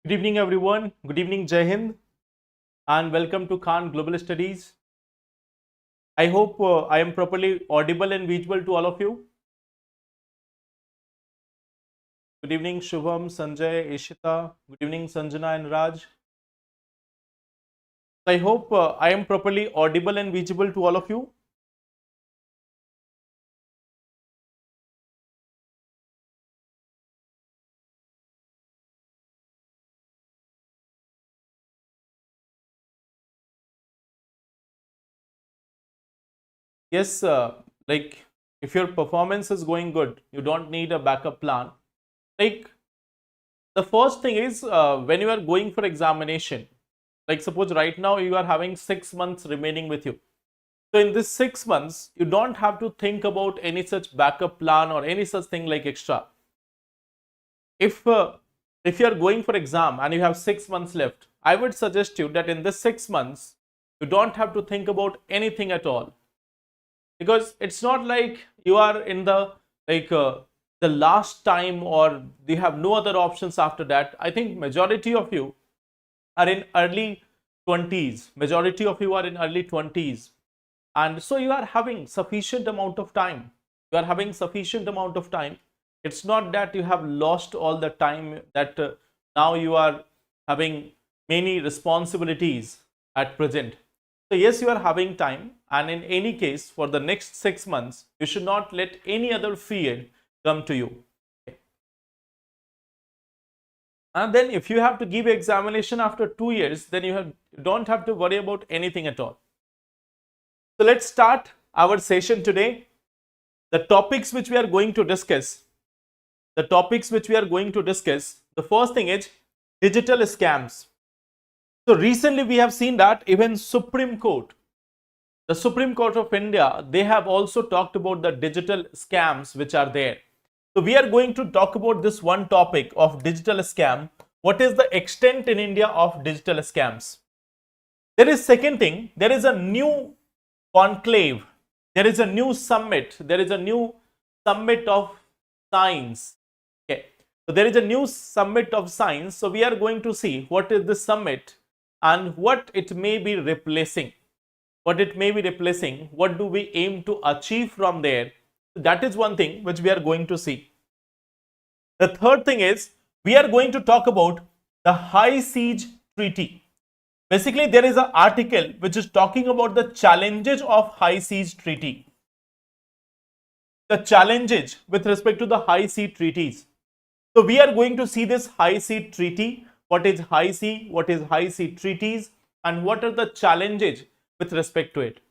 Good evening, everyone. Good evening, Jai Hind, and welcome to Khan Global Studies. I hope I am properly audible and visible to all of you. Good evening, Shubham, Sanjay, Ishita. Good evening, Sanjana and Raj. I hope I am properly audible and visible to all of you. Yes, like if your performance is going good, you don't need a backup plan. Like the first thing is when you are going for examination, like suppose right now you are having 6 months remaining with you. So in this 6 months, you don't have to think about any such backup plan or any such thing like extra. If if you are going for exam and you have 6 months left, I would suggest you that in this 6 months, you don't have to think about anything at all, because it's not like you are in the like the last time or you have no other options after that. I think majority of you are in early 20s. Majority of you are in early 20s, and so you are having sufficient amount of time. You are having sufficient amount of time. It's not that you have lost all the time, that now you are having many responsibilities at present. So yes, you are having time, and in any case for the next 6 months you should not let any other fear come to you. And then if you have to give examination after 2 years, then you don't have to worry about anything at all. So let's start our session today. The topics which we are going to discuss, the first thing is digital scams. So recently we have seen that even the Supreme Court of India, they have also talked about the digital scams which are there. So we are going to talk about this one topic of digital scam. What is the extent in India of digital scams? There is second thing, there is a new conclave, there is a new summit, of science. Okay, so there is a new summit of science. So we are going to see what is this summit and what it may be replacing. What do we aim to achieve from there? That is one thing which we are going to see. The third thing is we are going to talk about the High Siege Treaty. Basically, there is an article which is talking about the challenges of High Siege Treaty. The challenges with respect to the High Sea treaties. So we are going to see this High Sea Treaty. What is High Sea? What is High Sea treaties? And what are the challenges with respect to it?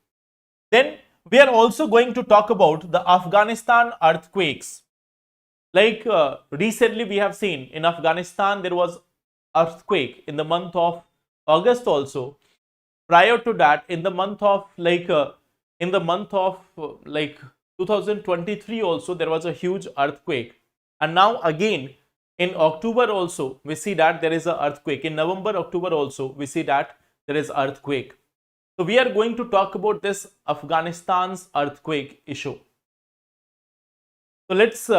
Then we are also going to talk about the Afghanistan earthquakes. Like recently we have seen in Afghanistan there was earthquake in the month of August also. Prior to that, in the month of 2023 also, there was a huge earthquake. And now again in October also we see that there is an earthquake. In November, October also we see that there is earthquake. So we are going to talk about this Afghanistan's earthquake issue. So let's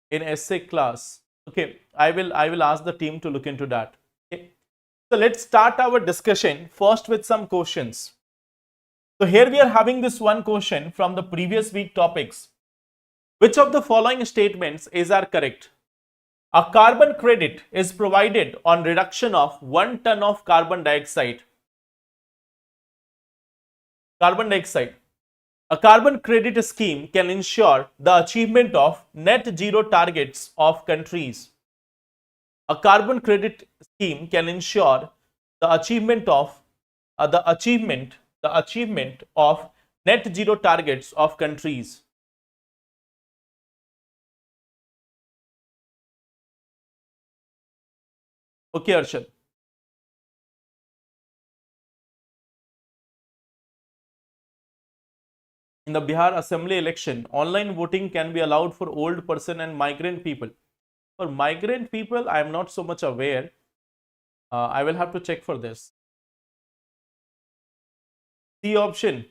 in essay class, okay, I will ask the team to look into that. Okay, so let's start our discussion first with some questions. So here we are having this one question from the previous week topics. Which of the following statements are correct? A carbon credit is provided on reduction of 1 ton of carbon dioxide. A carbon credit scheme can ensure the achievement of net zero targets of countries. A carbon credit scheme can ensure the achievement of net zero targets of countries. Okay, Arshad. In the Bihar Assembly election, online voting can be allowed for old person and migrant people. For migrant people, I am not so much aware. I will have to check for this. C option.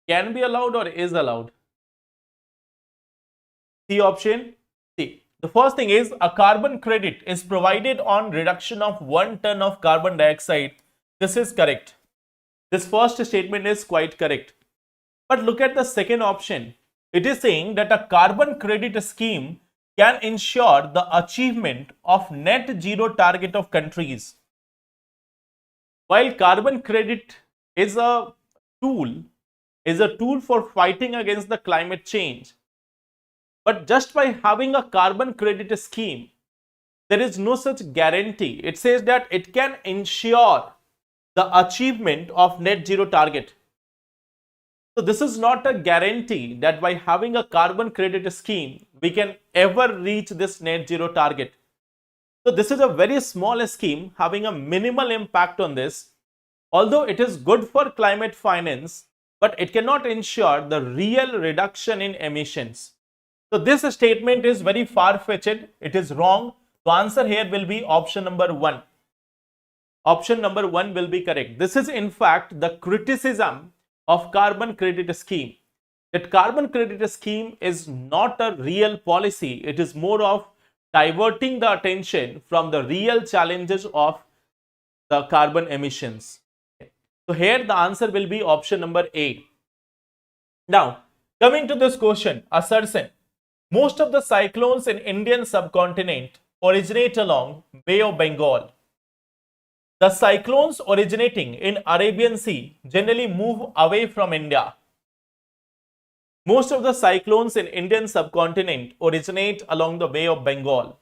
Can be allowed or is allowed? C option. C. The first thing is a carbon credit is provided on reduction of 1 ton of carbon dioxide. This is correct. This first statement is quite correct. But look at the second option. It is saying that a carbon credit scheme can ensure the achievement of net zero target of countries. While carbon credit is a tool, for fighting against the climate change, but just by having a carbon credit scheme, there is no such guarantee. It says that it can ensure the achievement of net zero target. So this is not a guarantee that by having a carbon credit scheme, we can ever reach this net zero target. So this is a very small scheme having a minimal impact on this. Although it is good for climate finance, but it cannot ensure the real reduction in emissions. So this statement is very far-fetched. It is wrong. The answer here will be option number 1. Option number 1 will be correct. This is in fact the criticism of carbon credit scheme. That carbon credit scheme is not a real policy. It is more of diverting the attention from the real challenges of the carbon emissions. So here the answer will be option number A. Now, coming to this question, assertion. Most of the cyclones in Indian subcontinent originate along Bay of Bengal. The cyclones originating in Arabian Sea generally move away from India. Most of the cyclones in Indian subcontinent originate along the Bay of Bengal.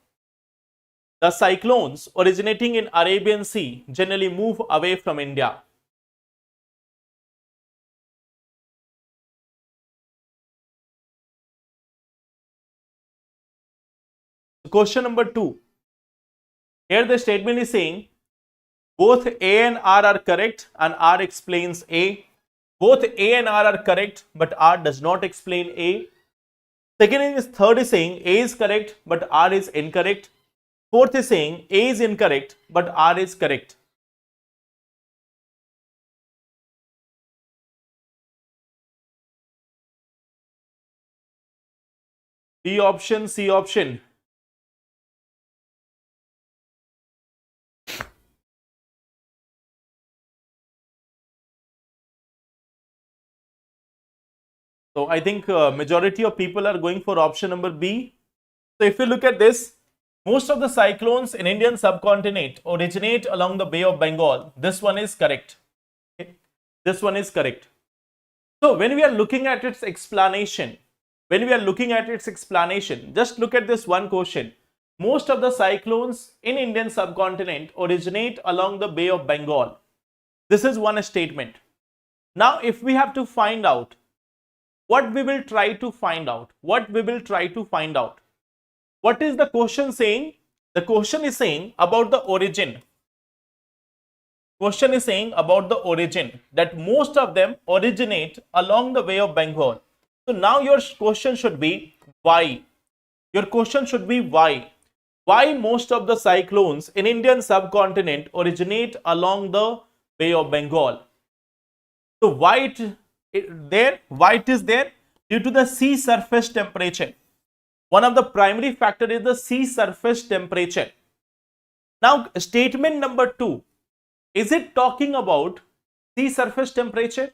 The cyclones originating in Arabian Sea generally move away from India. Question number 2. Here the statement is saying both A and R are correct and R explains A. Both A and R are correct but R does not explain A. Third is saying A is correct but R is incorrect. Fourth is saying A is incorrect but R is correct. B option, C option. So I think majority of people are going for option number B. So if you look at this, most of the cyclones in Indian subcontinent originate along the Bay of Bengal. This one is correct. Okay. This one is correct. So when we are looking at its explanation, just look at this one question. Most of the cyclones in Indian subcontinent originate along the Bay of Bengal. This is one statement. Now if we have to find out, what we will try to find out? What is the question saying? The question is saying about the origin. That most of them originate along the Bay of Bengal. So now your question should be why? Why most of the cyclones in Indian subcontinent originate along the Bay of Bengal? So why it is there? Due to the sea surface temperature. One of the primary factor is the sea surface temperature. Now statement number 2, is it talking about sea surface temperature?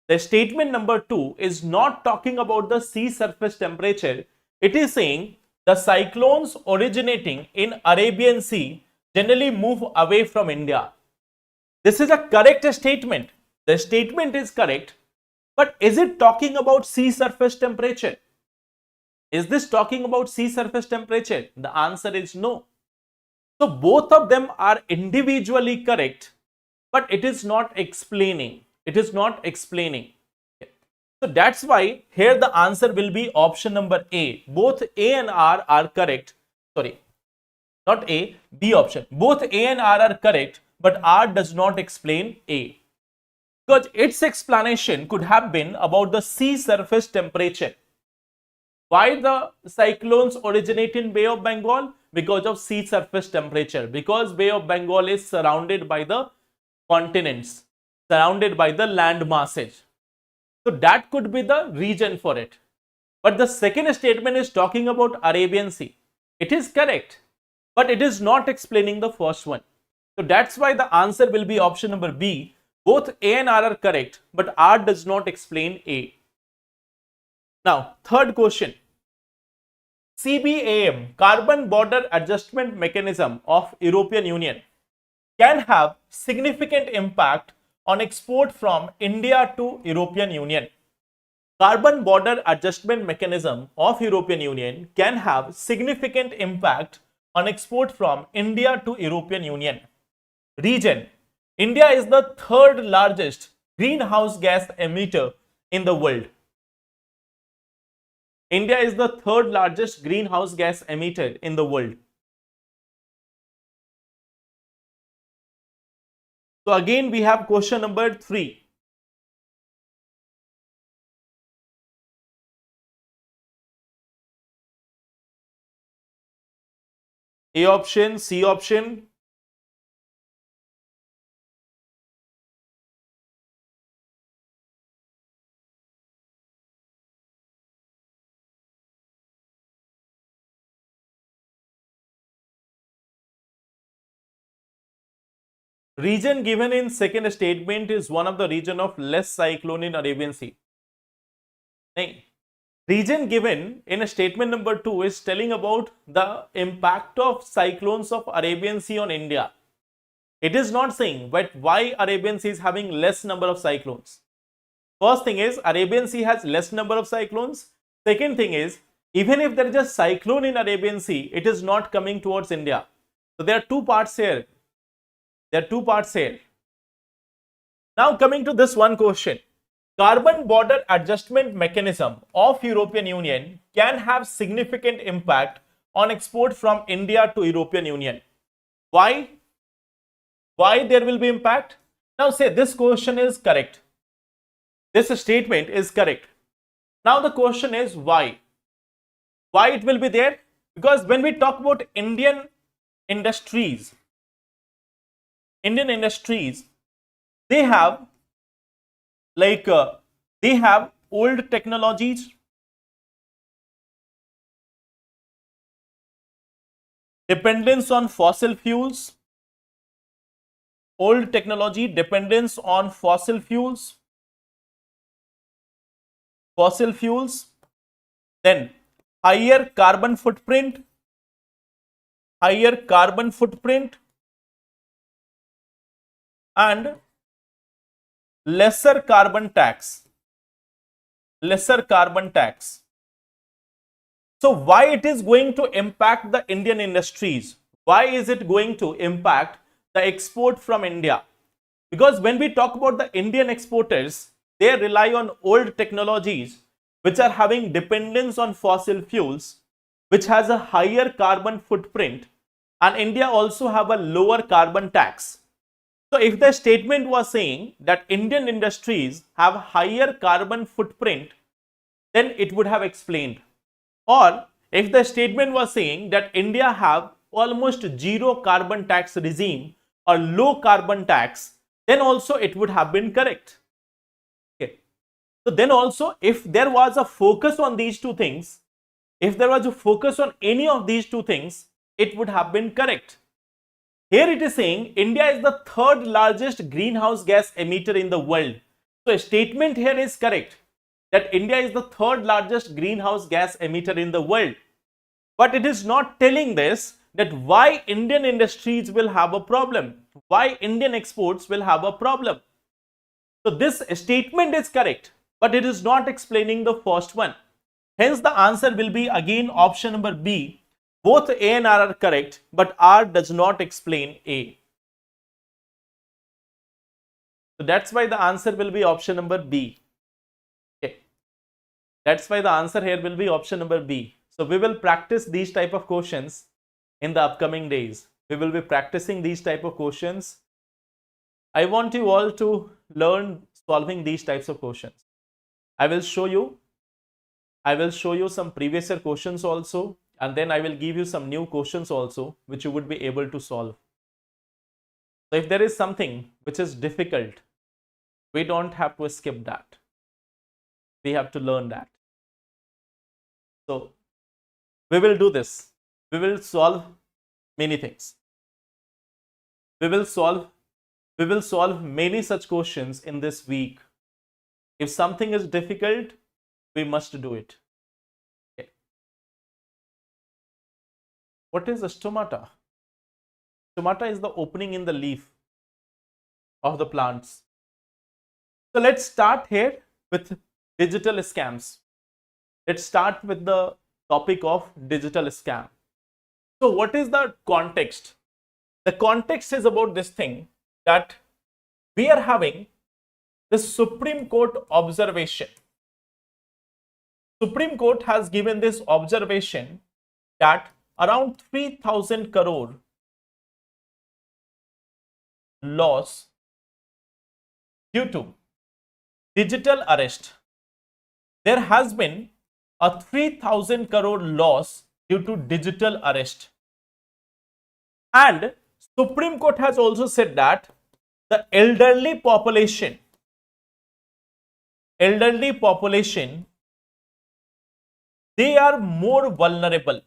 The statement number 2 is not talking about the sea surface temperature. It is saying the cyclones originating in Arabian Sea generally move away from India. This is a correct statement. The statement is correct. But is it talking about sea surface temperature? Is this talking about sea surface temperature? The answer is no. So both of them are individually correct, but it is not explaining. So that's why here the answer will be option number A. Both A and R are correct. Sorry, not A, B option. Both A and R are correct, but R does not explain A. Because its explanation could have been about the sea surface temperature. Why the cyclones originate in Bay of Bengal? Because of sea surface temperature. Because Bay of Bengal is surrounded by the continents, surrounded by the land masses. So that could be the region for it. But the second statement is talking about Arabian Sea. It is correct, but it is not explaining the first one. So that's why the answer will be option number B. Both A and R are correct, but R does not explain A. Now, third question. CBAM, Carbon Border Adjustment Mechanism of European Union, can have significant impact on export from India to European Union. Carbon Border Adjustment Mechanism of European Union can have significant impact on export from India to European Union. Region. India is the third largest greenhouse gas emitter in the world. India is the third largest greenhouse gas emitter in the world. So again we have question number 3. A option, C option. Region given in second statement is one of the region of less cyclone in Arabian Sea. Nahin. Region given in statement number 2 is telling about the impact of cyclones of Arabian Sea on India. It is not saying but why Arabian Sea is having less number of cyclones. First thing is Arabian Sea has less number of cyclones. Second thing is even if there is a cyclone in Arabian Sea, it is not coming towards India. So there are two parts here. Now coming to this one question. Carbon Border Adjustment Mechanism of European Union can have significant impact on export from India to European Union. Why? Why there will be impact? Now say this question is correct. This statement is correct. Now the question is why? Why it will be there? Because when we talk about Indian industries, they have old technologies, dependence on fossil fuels, then higher carbon footprint, and lesser carbon tax. So why it is going to impact the Indian industries? Why is it going to impact the export from India? Because when we talk about the Indian exporters, they rely on old technologies which are having dependence on fossil fuels, which has a higher carbon footprint, and India also have a lower carbon tax. So if the statement was saying that Indian industries have higher carbon footprint, then it would have explained. Or if the statement was saying that India have almost zero carbon tax regime or low carbon tax, then also it would have been correct. Okay. So then also if there was a focus on these two things, if there was a focus on any of these two things, it would have been correct. Here it is saying India is the third largest greenhouse gas emitter in the world. So a statement here is correct that India is the third largest greenhouse gas emitter in the world. But it is not telling this that why Indian industries will have a problem, why Indian exports will have a problem. So this statement is correct, but it is not explaining the first one. Hence the answer will be again option number B. Both A and R are correct, but R does not explain A. So that's why the answer will be option number B. Okay. That's why the answer here will be option number B. So we will practice these type of questions in the upcoming days. We will be practicing these type of questions. I want you all to learn solving these types of questions. I will show you some previous year questions also. And then I will give you some new questions also, which you would be able to solve. So if there is something which is difficult, we don't have to skip that. We have to learn that. So we will do this. We will solve many things. We will solve many such questions in this week. If something is difficult, we must do it. Okay. What is a stomata? Stomata is the opening in the leaf of the plants. So let's start here with digital scams. Let's start with the topic of digital scam. So what is the context? The context is about this thing that we are having the Supreme Court observation. Supreme Court has given this observation that around 3,000 crore loss due to digital arrest. There has been a 3,000 crore loss due to digital arrest. And Supreme Court has also said that the elderly population, they are more vulnerable.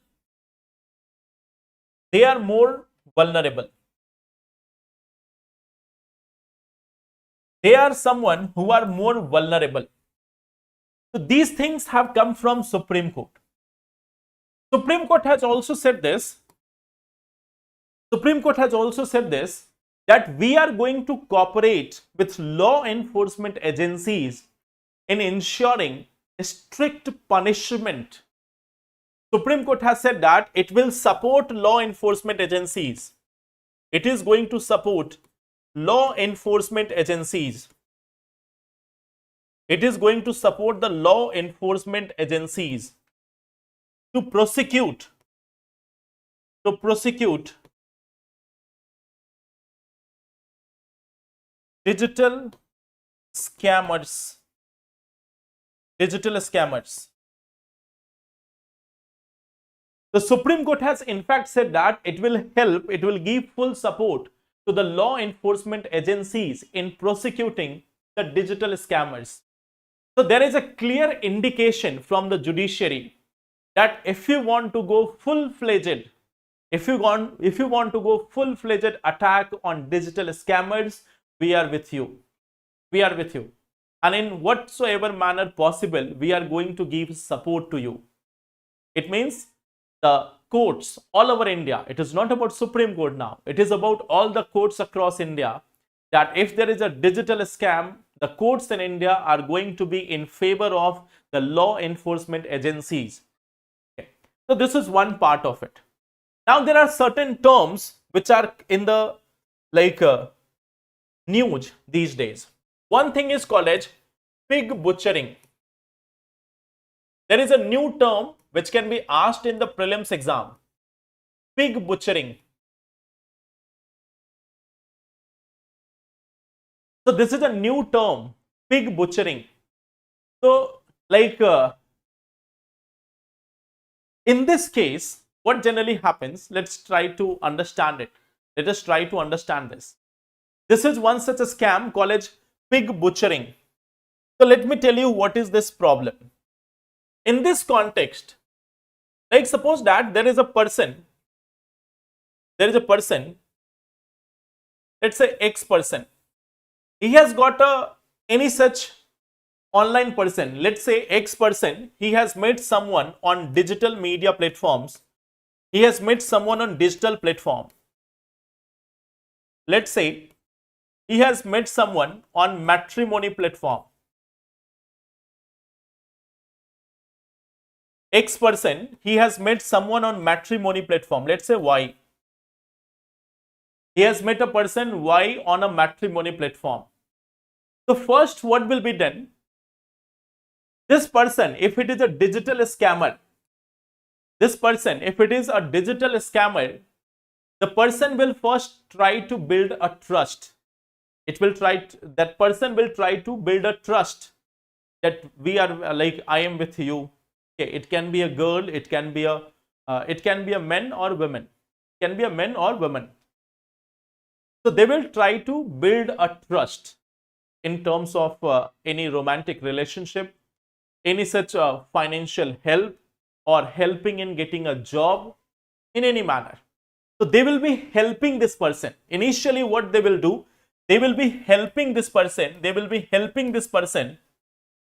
They are more vulnerable. They are someone who are more vulnerable. So these things have come from Supreme Court. Supreme Court has also said this. Supreme Court has also said this, that we are going to cooperate with law enforcement agencies in ensuring a strict punishment. Supreme Court has said that it will support law enforcement agencies. It is going to support law enforcement agencies. It is going to support the law enforcement agencies to prosecute digital scammers. The Supreme Court has in fact said that it will help, it will give full support to the law enforcement agencies in prosecuting the digital scammers. So there is a clear indication from the judiciary that if you want to go full-fledged, if you want to go full-fledged attack on digital scammers, we are with you. We are with you. And in whatsoever manner possible, we are going to give support to you. It means the courts all over India, it is not about Supreme Court now, it is about all the courts across India, that if there is a digital scam, the courts in India are going to be in favor of the law enforcement agencies. Okay. So this is one part of it. Now there are certain terms which are in the news these days. One thing is called as pig butchering. There is a new term which can be asked in the prelims exam. Pig butchering. So this is a new term, pig butchering. So in this case, what generally happens, let's try to understand it. Let us try to understand this. This is one such a scam called as pig butchering. So let me tell you what is this problem. In this context, like suppose that there is a person, let's say X person. He has got any such online person, let's say X person, he has met someone on digital media platforms. He has met someone on digital platform. Let's say he has met someone on matrimony platform. X person, he has met someone on matrimony platform, let's say Y. He has met a person Y on a matrimony platform. So first what will be done? This person, if it is a digital scammer, the person will first try to build a trust. That person will try to build a trust that we are I am with you. Okay, it can be a girl, it can be a man or women. It can be a man or woman. So they will try to build a trust in terms of any romantic relationship. any such financial help or helping in getting a job in any manner. So they will be helping this person. Initially what they will do, they will be helping this person,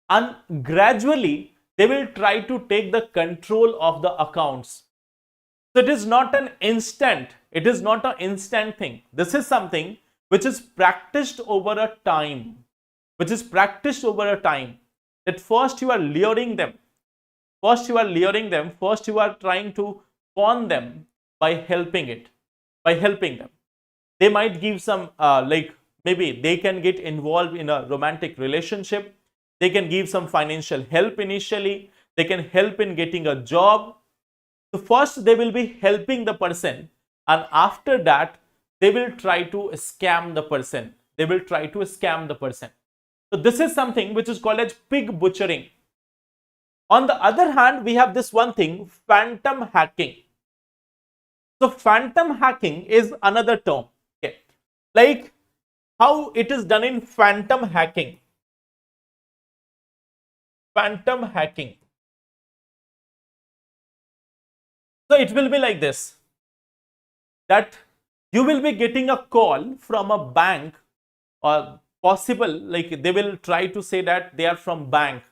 and gradually they will try to take the control of the accounts. So it is not an instant, thing. This is something which is practiced over a time, that first you are luring them, first you are trying to con them by helping them. They might give some maybe they can get involved in a romantic relationship, they can give some financial help initially, they can help in getting a job. So first they will be helping the person, and after that they will try to scam the person. So this is something which is called as pig butchering. On the other hand, we have this one thing, phantom hacking. So phantom hacking is another term. Okay. Like how it is done in phantom hacking. So it will be like this, that you will be getting a call from a bank, or possible like they will try to say that they are from bank,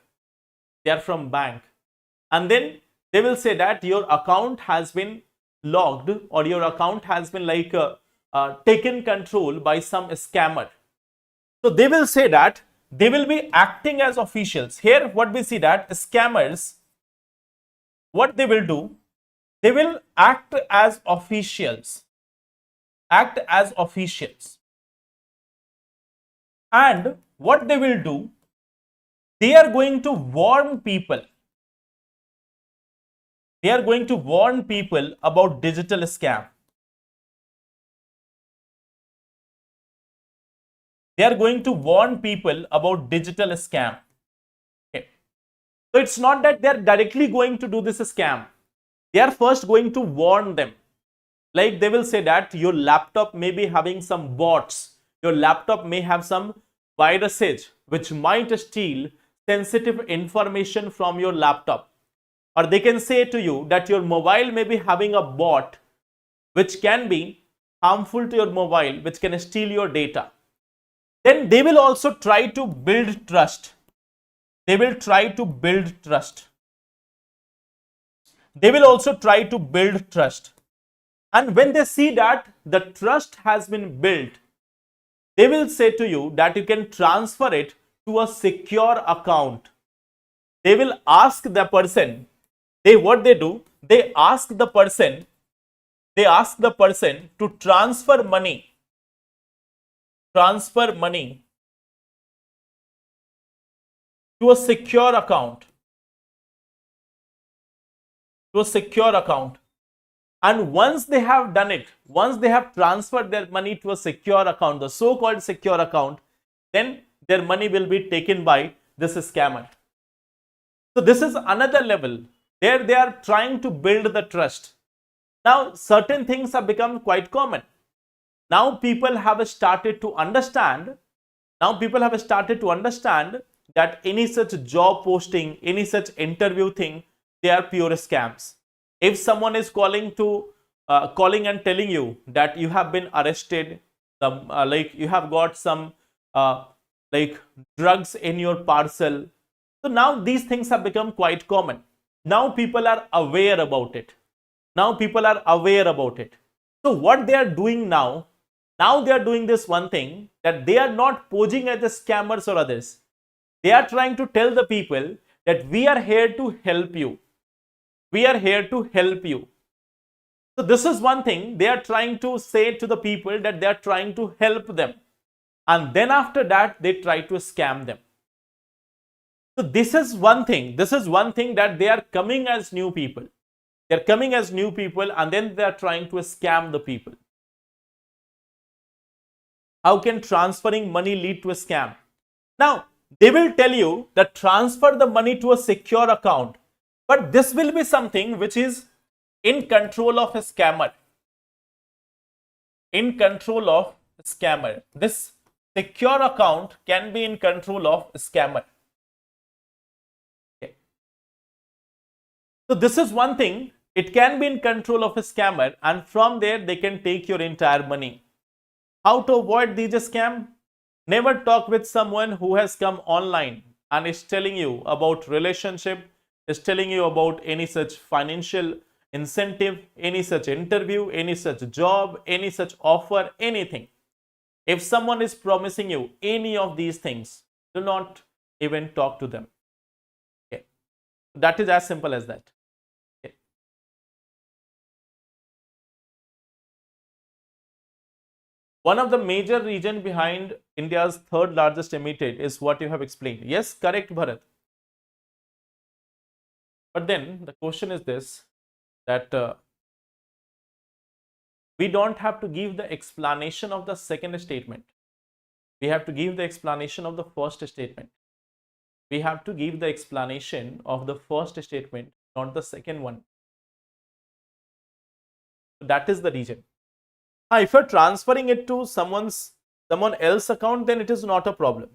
and then they will say that your account has been logged, or your account has been taken control by some scammer. So they will say that they will be acting as officials. Here what we see, that scammers, what they will do, they will act as officials, and what they will do, they are going to warn people, about digital scam. Okay. So it's not that they are directly going to do this scam. They are first going to warn them. Like they will say that your laptop may be having some bots, your laptop may have some viruses which might steal sensitive information from your laptop. Or they can say to you that your mobile may be having a bot which can be harmful to your mobile, which can steal your data. Then they will also try to build trust. And when they see that the trust has been built, they will say to you that you can transfer it to a secure account. They will ask the person, they ask the person to transfer money to a secure account. And once they have done it, once they have transferred their money to a secure account, the so-called secure account, then their money will be taken by this scammer. So this is another level. There they are trying to build the trust. Now certain things have become quite common. Now people have started to understand that any such job posting, any such interview thing, they are pure scams. If someone is calling and telling you that you have been arrested, you have got some drugs in your parcel, so now these things have become quite common. Now people are aware about it. So what they are doing now they are doing this one thing, that they are not posing as the scammers or others. They are trying to tell the people that we are here to help you. So this is one thing they are trying to say to the people, that they are trying to help them. And then after that, they try to scam them. So this is one thing that they are coming as new people. They are coming as new people, and then they are trying to scam the people. How can transferring money lead to a scam? Now, they will tell you that transfer the money to a secure account, but this will be something which is in control of a scammer. This secure account can be in control of a scammer. Okay. So this is one thing. It can be in control of a scammer, and from there they can take your entire money. How to avoid these scam? Never talk with someone who has come online and is telling you about relationship, is telling you about any such financial incentive, any such interview, any such job, any such offer, anything. If someone is promising you any of these things, do not even talk to them. Okay. That is as simple as that. Okay. One of the major reason behind India's third largest emitter is what you have explained. Yes, correct, Bharat. But then the question is this, that we don't have to give the explanation of the second statement. We have to give the explanation of the first statement. We have to give the explanation of the first statement, not the second one. That is the reason. If you're transferring it to someone else's account, then it is not a problem.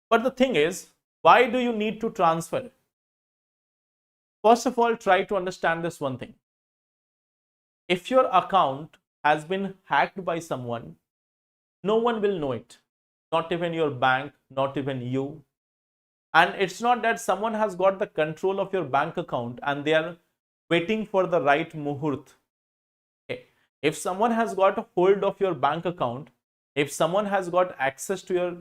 But the thing is, why do you need to transfer? First of all, try to understand this one thing. If your account has been hacked by someone, no one will know it. Not even your bank, not even you. And it's not that someone has got the control of your bank account and they are waiting for the right muhurt. Okay. If someone has got a hold of your bank account, if someone has got access to your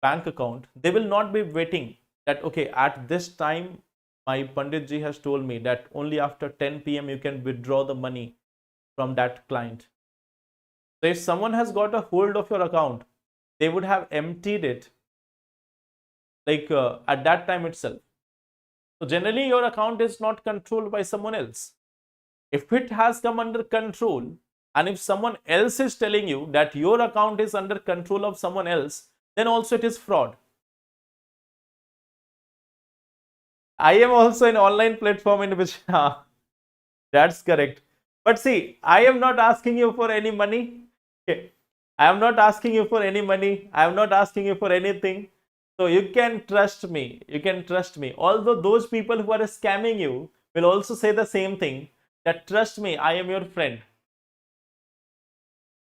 bank account, they will not be waiting that, okay, at this time, my Pandit ji has told me that only after 10 p.m. you can withdraw the money from that client. So if someone has got a hold of your account, they would have emptied it like at that time itself. So generally your account is not controlled by someone else. If it has come under control, and if someone else is telling you that your account is under control of someone else, then also it is fraud. I am also an online platform in which, that's correct. But see, I am not asking you for any money. Okay. I am not asking you for any money. I am not asking you for anything. So you can trust me. You can trust me. Although those people who are scamming you will also say the same thing, that trust me, I am your friend.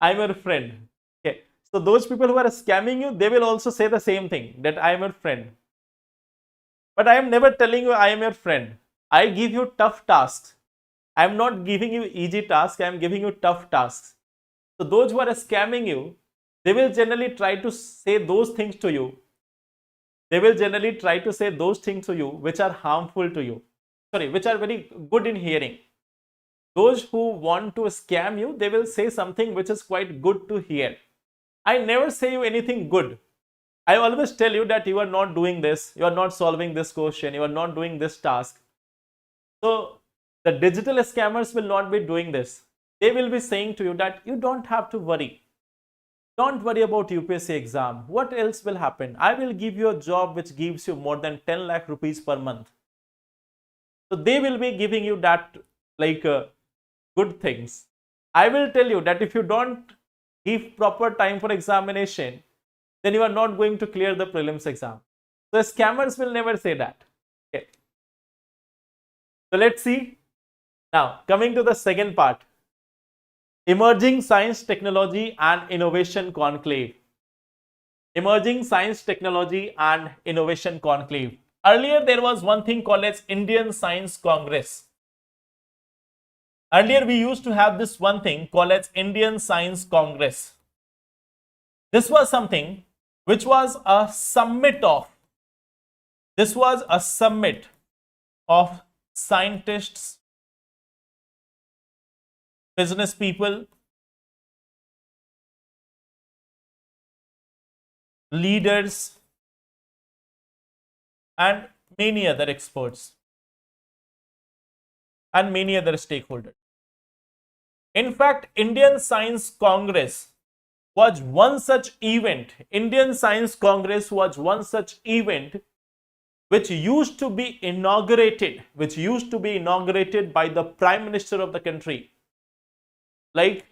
I am your friend. Okay. So those people who are scamming you, they will also say the same thing, that I am your friend. But I am never telling you I am your friend. I give you tough tasks. I am not giving you easy tasks. I am giving you tough tasks. So those who are scamming you, they will generally try to say those things to you. They will generally try to say those things to you which are harmful to you. Sorry, which are very good in hearing. Those who want to scam you, they will say something which is quite good to hear. I never say you anything good. I always tell you that you are not doing this, you are not solving this question, you are not doing this task. So the digital scammers will not be doing this. They will be saying to you that you don't have to worry. Don't worry about UPSC exam. What else will happen? I will give you a job which gives you more than 10 lakh rupees per month. So they will be giving you that like good things. I will tell you that if you don't give proper time for examination, then you are not going to clear the prelims exam. So scammers will never say that. Okay. So let's see. Now coming to the second part. Emerging Science, Technology and Innovation Conclave. Emerging Science, Technology and Innovation Conclave. Earlier there was one thing called as Indian Science Congress. Earlier we used to have this one thing called as Indian Science Congress. This was something which was a summit of, scientists, business people, leaders, and many other experts and many other stakeholders. In fact, Indian Science Congress was one such event. Indian Science Congress was one such event which used to be inaugurated by the Prime Minister of the country. Like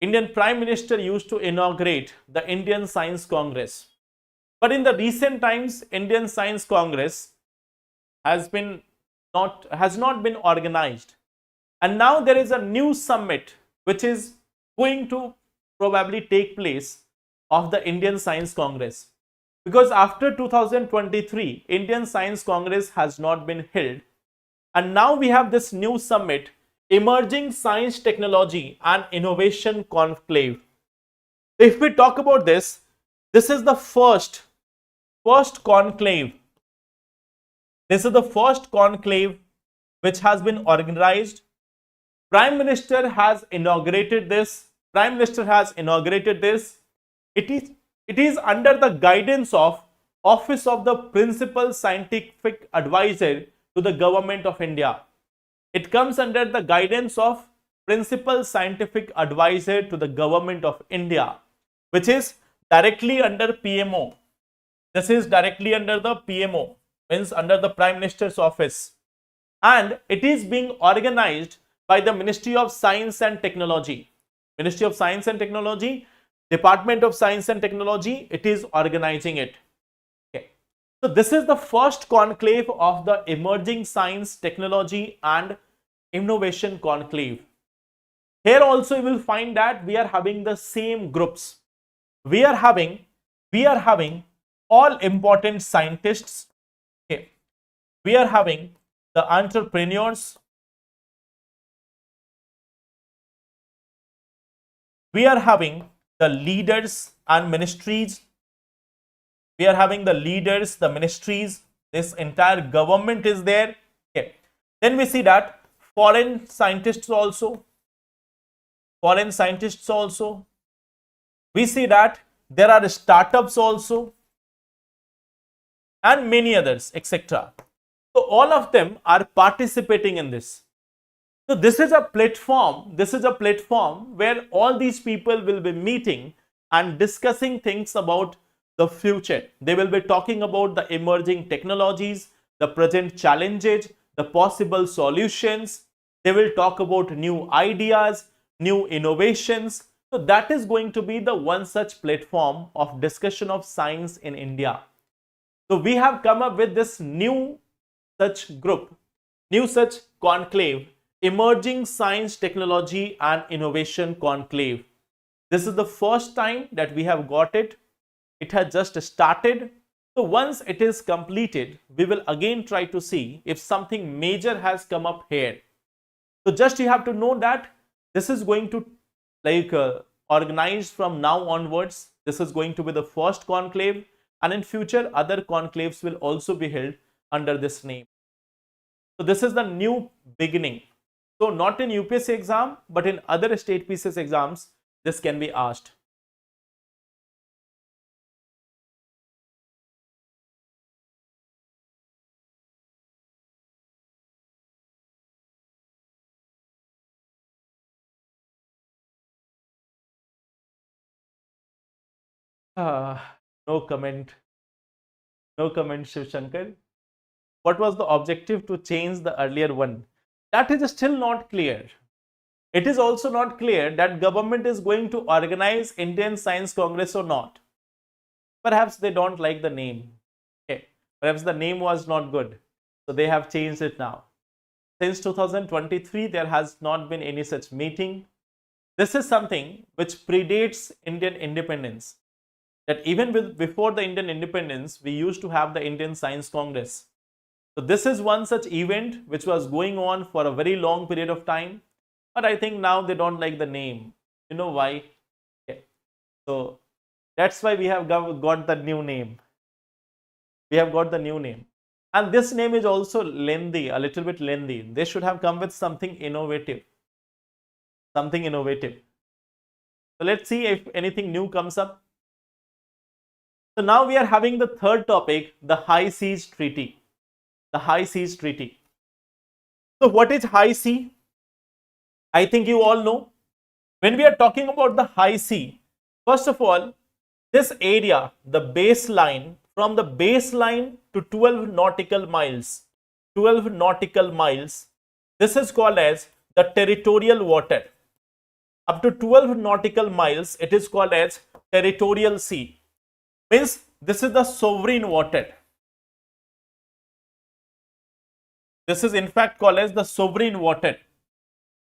Indian Prime Minister used to inaugurate the Indian Science Congress. But in the recent times, Indian Science Congress has been not been organized. And now there is a new summit which is going to probably take place of the Indian Science Congress. Because after 2023, Indian Science Congress has not been held. And now we have this new summit, Emerging Science, Technology and Innovation Conclave. If we talk about this, this is the first conclave. This is the first conclave which has been organized. Prime Minister has inaugurated this. It is under the guidance of Office of the Principal Scientific Advisor to the Government of India. It comes under the guidance of Principal Scientific Advisor to the Government of India, which is directly under PMO. This is directly under the PMO, means under the Prime Minister's office. And it is being organized by the Ministry of Science and Technology. Ministry of Science and Technology, Department of Science and Technology, it is organizing it. Okay. So this is the first conclave of the Emerging Science, Technology and Innovation Conclave. Here also you will find that we are having the same groups. We are having all important scientists. Okay. We are having the entrepreneurs. We are having the leaders and ministries. We are having the leaders, the ministries. This entire government is there. Okay. Then we see that foreign scientists also. We see that there are startups also and many others, etc. So all of them are participating in this. So this is a platform where all these people will be meeting and discussing things about the future. They will be talking about the emerging technologies, the present challenges, the possible solutions. They will talk about new ideas, new innovations. So that is going to be the one such platform of discussion of science in India. So we have come up with this new such group, new such conclave, Emerging Science, Technology and Innovation Conclave. This is the first time that we have got it. It has just started. So once it is completed, we will again try to see if something major has come up here. So just you have to know that this is going to organized from now onwards. This is going to be the first conclave, and in future other conclaves will also be held under this name. So this is the new beginning. So not in UPSC exam, but in other state PCS exams, this can be asked. No comment. No comment, Shiv Shankar. What was the objective to change the earlier one? That is still not clear. It is also not clear that government is going to organize Indian Science Congress or not. Perhaps they don't like the name. Okay. Perhaps the name was not good. So they have changed it now. Since 2023, there has not been any such meeting. This is something which predates Indian independence. That even before the Indian independence, we used to have the Indian Science Congress. So this is one such event which was going on for a very long period of time. But I think now they don't like the name. You know why? Okay. So that's why we have got the new name. We have got the new name. And this name is also lengthy, a little bit lengthy. They should have come with something innovative. Something innovative. So let's see if anything new comes up. So now we are having the third topic, the High Seas Treaty. The High Seas Treaty. So what is High Sea? I think you all know. When we are talking about the High Sea, first of all, this area, the baseline, from the baseline to 12 nautical miles, this is called as the territorial water. Up to 12 nautical miles, it is called as territorial sea. Means this is the sovereign water. This is in fact called as the sovereign water.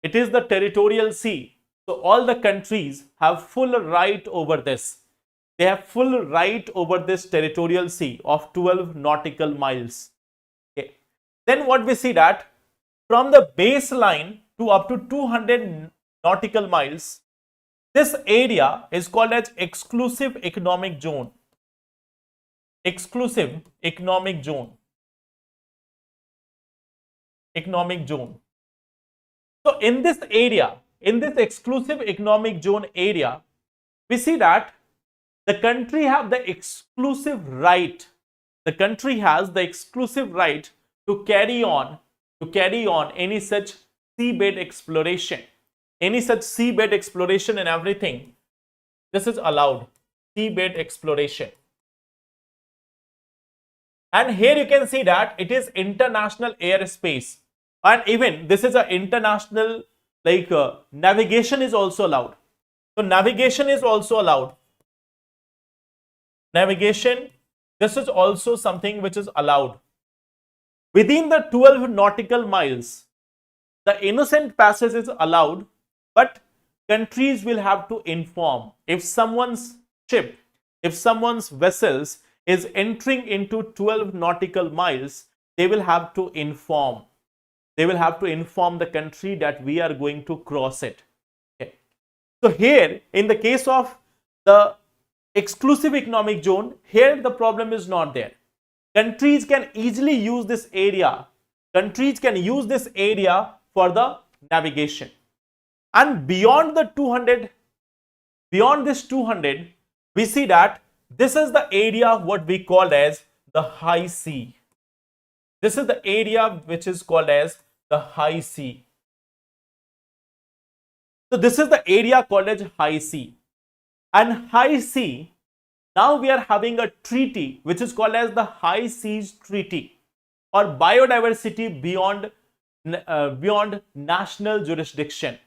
It is the territorial sea. So all the countries have full right over this. They have full right over this territorial sea of 12 nautical miles. Okay. Then what we see that from the baseline to up to 200 nautical miles, this area is called as exclusive economic zone. Exclusive economic zone. Economic zone. So in this area, in this exclusive economic zone area, we see that the country have the exclusive right. The country has the exclusive right to carry on any such seabed exploration. Any such seabed exploration and everything. This is allowed. Seabed exploration. And here you can see that it is international airspace. And even this is an international, like navigation is also allowed. So navigation is also allowed. Navigation, this is also something which is allowed. Within the 12 nautical miles, the innocent passage is allowed, but countries will have to inform. If someone's ship, if someone's vessels is entering into 12 nautical miles, they will have to inform. They will have to inform the country that we are going to cross it. Okay. So here, in the case of the exclusive economic zone, here the problem is not there. Countries can easily use this area. Countries can use this area for the navigation. And beyond the 200, beyond this 200, we see that this is the area what we call as the high sea. This is the area which is called as the high sea. So this is the area called as high sea. And high sea, now we are having a treaty which is called as the High Seas Treaty, or biodiversity beyond national jurisdiction.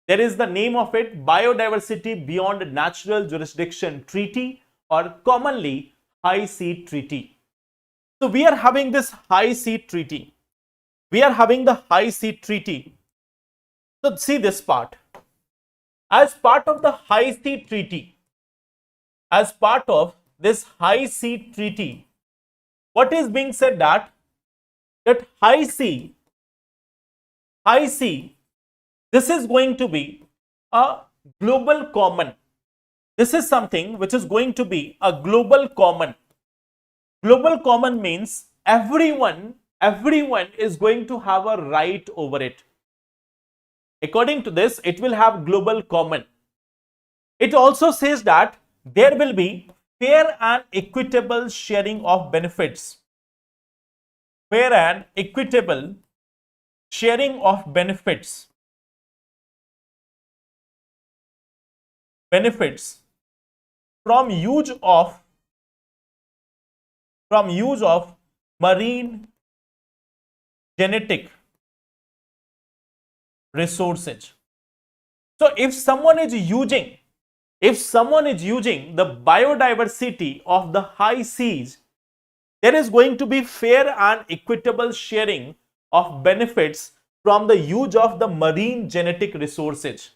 There is the name of it, Biodiversity Beyond Natural Jurisdiction Treaty, or commonly High Sea Treaty. So we are having this High Sea Treaty. We are having the High Sea Treaty. So see this part. As part of the High Sea Treaty, as part of this High Sea Treaty, what is being said that high sea, this is going to be a global common. This is something which is going to be a global common. Global common means everyone is going to have a right over it. According to this, it will have global common. It also says that there will be fair and equitable sharing of benefits. Fair and equitable sharing of benefits. Benefits from use of marine genetic resources. So if someone is using the biodiversity of the high seas, there is going to be fair and equitable sharing of benefits from the use of the marine genetic resources.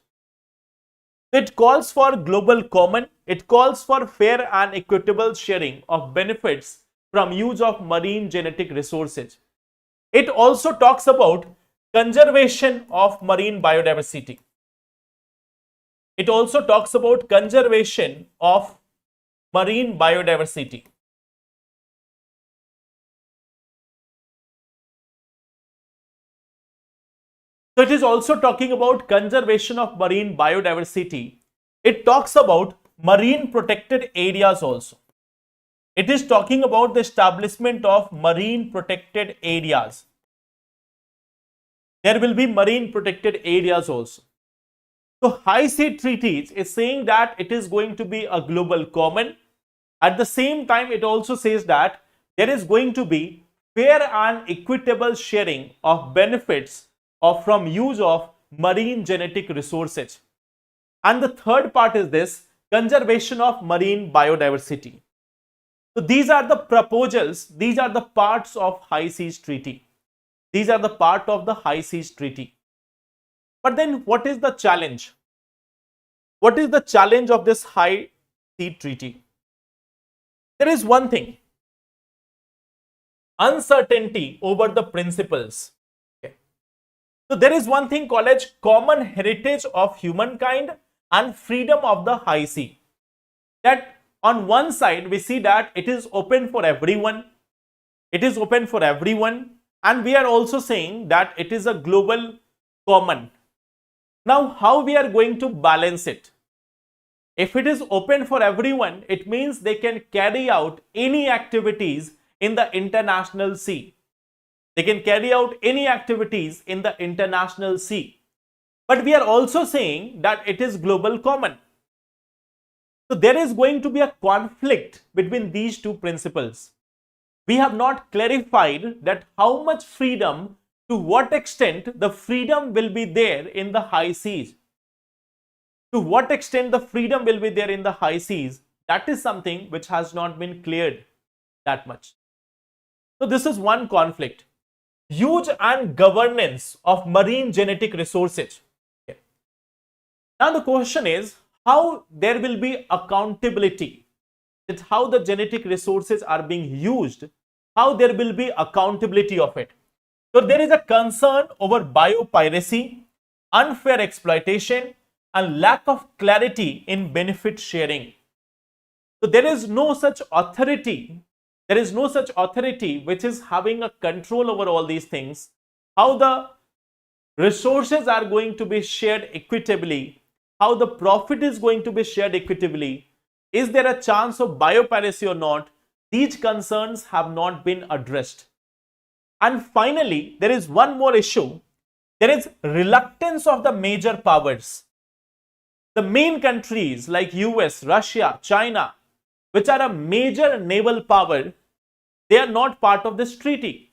It calls for global common. It calls for fair and equitable sharing of benefits from use of marine genetic resources. It also talks about conservation of marine biodiversity. It also talks about conservation of marine biodiversity. So it is also talking about conservation of marine biodiversity. It talks about marine protected areas also. It is talking about the establishment of marine protected areas. There will be marine protected areas also. So High Sea Treaties is saying that it is going to be a global common. At the same time, it also says that there is going to be fair and equitable sharing of benefits from use of marine genetic resources. And the third part is this, conservation of marine biodiversity. So these are the proposals, these are the parts of High Seas Treaty. These are the part of the High Seas Treaty. But then what is the challenge? What is the challenge of this High Sea Treaty? There is one thing: uncertainty over the principles. Okay. So there is one thing called as common heritage of humankind and freedom of the high sea. That on one side we see that it is open for everyone. It is open for everyone, and we are also saying that it is a global common. Now, how we are going to balance it? If it is open for everyone, it means they can carry out any activities in the international sea. They can carry out any activities in the international sea. But we are also saying that it is global common. So there is going to be a conflict between these two principles. We have not clarified that how much freedom, to what extent the freedom will be there in the high seas. To what extent the freedom will be there in the high seas, that is something which has not been cleared that much. So this is one conflict. Use and governance of marine genetic resources. Okay. Now the question is, how there will be accountability? It's how the genetic resources are being used, how there will be accountability of it. So there is a concern over biopiracy, unfair exploitation, and lack of clarity in benefit sharing. So there is no such authority. There is no such authority which is having a control over all these things. How the resources are going to be shared equitably, how the profit is going to be shared equitably, is there a chance of biopiracy or not? These concerns have not been addressed. And finally, there is one more issue. There is reluctance of the major powers. The main countries like US, Russia, China, which are a major naval power, they are not part of this treaty.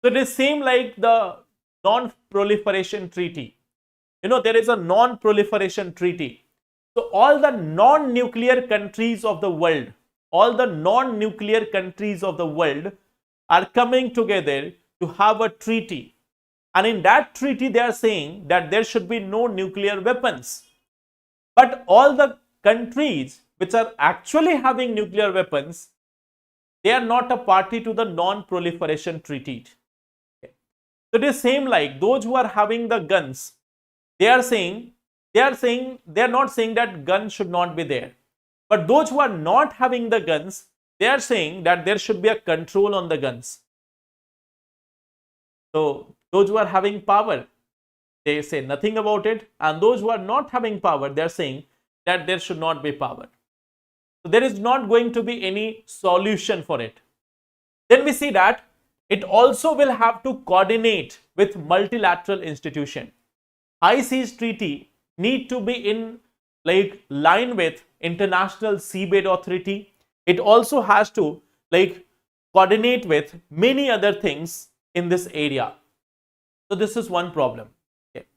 So it is same like the non-proliferation treaty. You know, there is a non-proliferation treaty. So all the non-nuclear countries of the world, all the non-nuclear countries of the world are coming together to have a treaty. And in that treaty, they are saying that there should be no nuclear weapons. But all the countries which are actually having nuclear weapons, they are not a party to the non-proliferation treaty. Okay. So it is same like those who are having the guns, they are not saying that guns should not be there. But those who are not having the guns, they are saying that there should be a control on the guns. So those who are having power, they say nothing about it, and those who are not having power, they are saying that there should not be power. So there is not going to be any solution for it. Then we see that it also will have to coordinate with multilateral institution. High Seas Treaty need to be in line with International Seabed Authority. It also has to coordinate with many other things in this area. So this is one problem. Okay.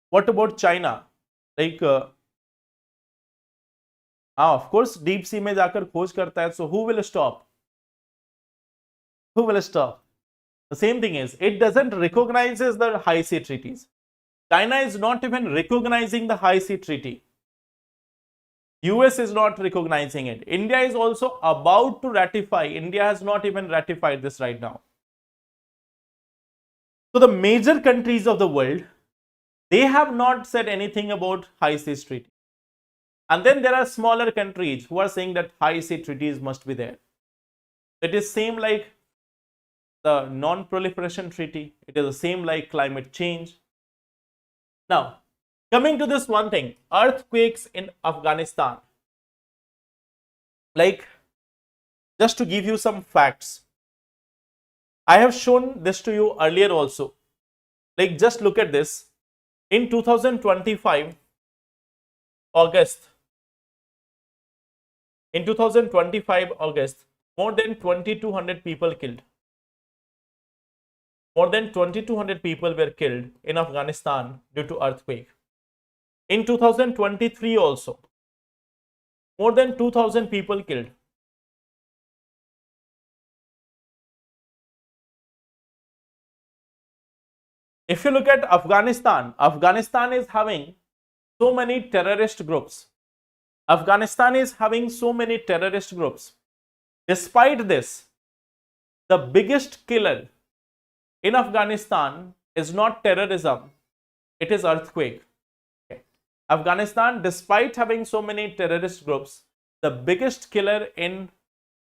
What about China? Of course, deep sea में जाकर खोज करता है. So who will stop? Who will stop? The same thing is, it doesn't recognize the high sea treaties. China is not even recognizing the high sea treaty. US is not recognizing it. India is also about to ratify. India has not even ratified this right now. So the major countries of the world, they have not said anything about high seas treaty. And then there are smaller countries who are saying that high sea treaties must be there. It is same like the non-proliferation treaty. It is the same like climate change. Now, coming to this one thing, earthquakes in Afghanistan. Just to give you some facts, I have shown this to you earlier also. Just look at this. In 2025 August, more than 2,200 people killed. More than 2,200 people were killed in Afghanistan due to earthquake. In 2023 also, More than 2,000 people killed. If you look at Afghanistan, Afghanistan is having so many terrorist groups. Afghanistan is having so many terrorist groups. Despite this, the biggest killer in Afghanistan is not terrorism, it is earthquake. Okay. Afghanistan, despite having so many terrorist groups, the biggest killer in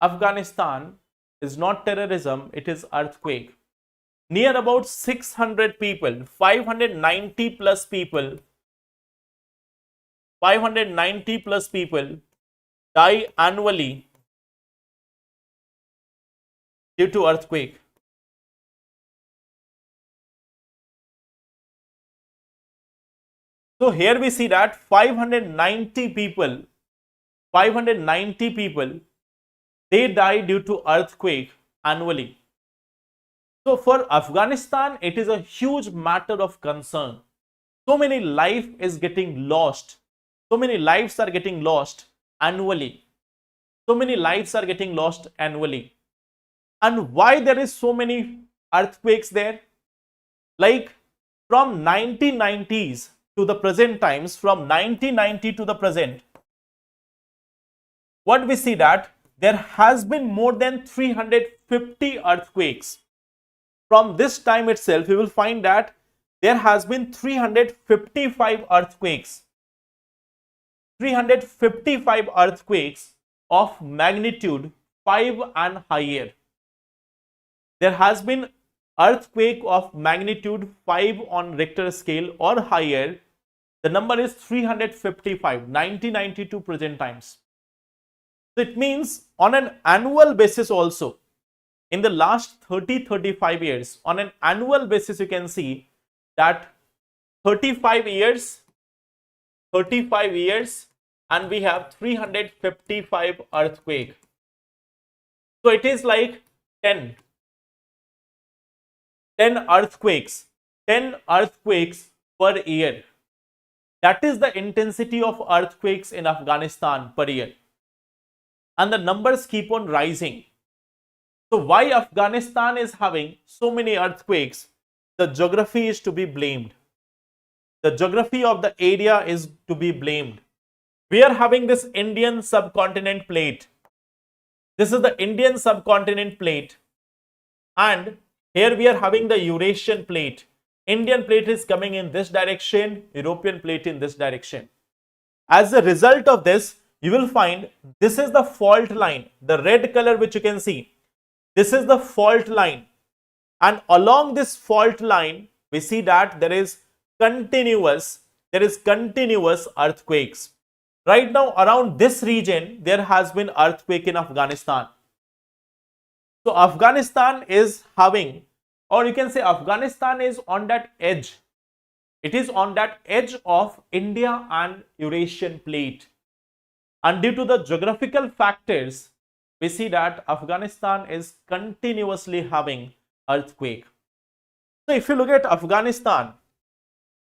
Afghanistan is not terrorism, it is earthquake. Near about 600 people, 590 plus people, 590 plus people die annually due to earthquake. So here we see that 590 people, they die due to earthquake annually. So for Afghanistan, it is a huge matter of concern. So many lives is getting lost. So many lives are getting lost annually. So many lives are getting lost annually. And why there is so many earthquakes there? Like from 1990s to the present times, from 1990 to the present, what we see that there has been more than 350 earthquakes. From this time itself, you will find that there has been 355 earthquakes. 355 earthquakes of magnitude 5 and higher. There has been earthquake of magnitude 5 on Richter scale or higher. The number is 355, 1990 to present times. So it means on an annual basis also, in the last 30-35 years, on an annual basis, you can see that 35 years, and we have 355 earthquake. So it is like 10 earthquakes per year. That is the intensity of earthquakes in Afghanistan per year. And the numbers keep on rising. So why Afghanistan is having so many earthquakes? The geography is to be blamed. The geography of the area is to be blamed. We are having this Indian subcontinent plate. This is the Indian subcontinent plate. And here we are having the Eurasian plate. Indian plate is coming in this direction, European plate in this direction. As a result of this, you will find this is the fault line, the red color which you can see. This is the fault line, and along this fault line, we see that there is continuous earthquakes. Right now, around this region, there has been earthquake in Afghanistan. So Afghanistan is having, or you can say Afghanistan is on that edge. It is on that edge of India and Eurasian plate. And due to the geographical factors, we see that Afghanistan is continuously having earthquake. So if you look at Afghanistan,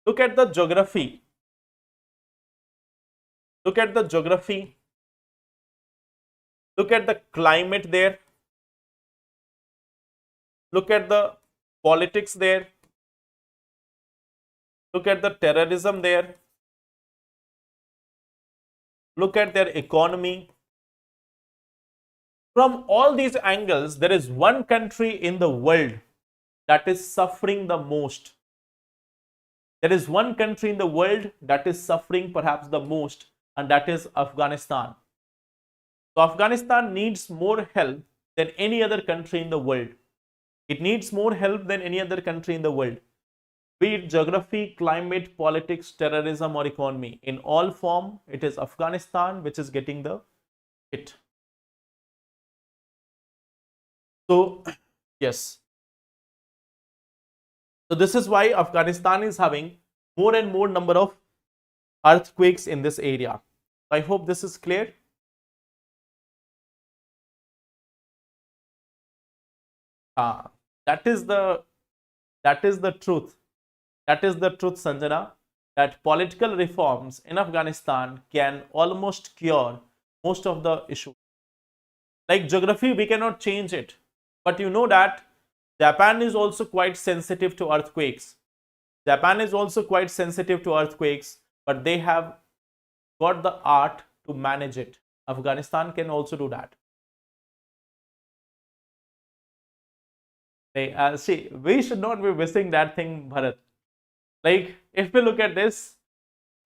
look at the geography. Look at the geography. Look at the climate there. Look at the politics there. Look at the terrorism there. Look at their economy. From all these angles, there is one country in the world that is suffering the most. There is one country in the world that is suffering perhaps the most, and that is Afghanistan. So Afghanistan needs more help than any other country in the world. It needs more help than any other country in the world. Be it geography, climate, politics, terrorism or economy. In all form, it is Afghanistan which is getting the hit. So, yes. So this is why Afghanistan is having more and more number of earthquakes in this area. I hope this is clear. That is the truth. That is the truth, Sanjana, that political reforms in Afghanistan can almost cure most of the issue. Like geography, we cannot change it, but you know that Japan is also quite sensitive to earthquakes. Japan is also quite sensitive to earthquakes, but they have got the art to manage it. Afghanistan can also do that. See, we should not be missing that thing, Bharat. Like, if we look at this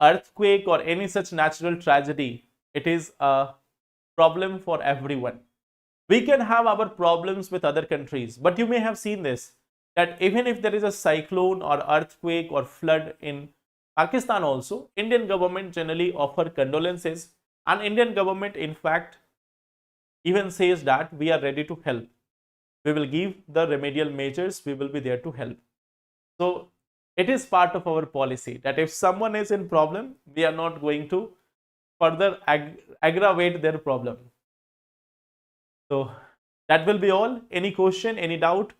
earthquake or any such natural tragedy, it is a problem for everyone. We can have our problems with other countries, but you may have seen this, that even if there is a cyclone or earthquake or flood in Pakistan also, Indian government generally offer condolences, and Indian government in fact even says that we are ready to help. We will give the remedial measures, we will be there to help. So it is part of our policy that if someone is in problem, we are not going to further aggravate their problem. So that will be all. Any question, any doubt?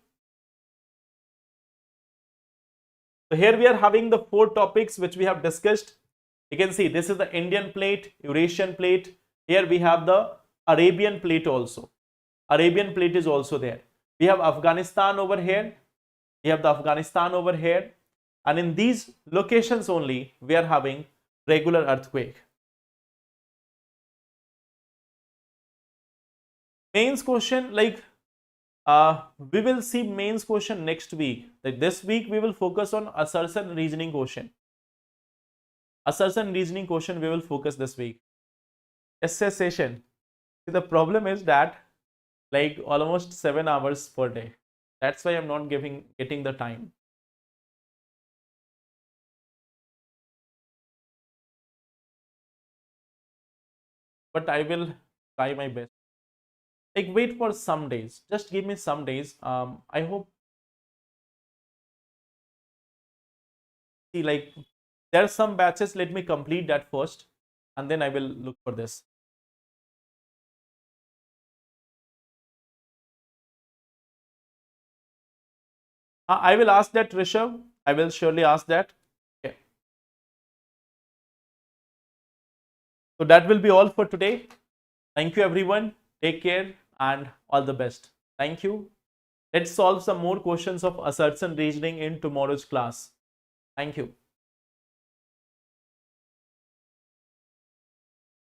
So here we are having the 4 topics which we have discussed. You can see this is the Indian plate, Eurasian plate. Here we have the Arabian plate also. Arabian plate is also there. We have Afghanistan over here. We have the Afghanistan over here. And in these locations only, we are having regular earthquake. Mains question, like we will see mains question next week. Like this week, we will focus on assertion reasoning question. Assertion reasoning question we will focus this week. Essay session. See, the problem is that like almost 7 hours per day. That's why I'm not getting the time. But I will try my best. Like wait for some days. Just give me some days. I hope. See, like there are some batches. Let me complete that first, and then I will look for this. I will ask that, Rishabh. I will surely ask that. Okay. So that will be all for today. Thank you, everyone. Take care and all the best. Thank you. Let's solve some more questions of assertion reasoning in tomorrow's class. Thank you.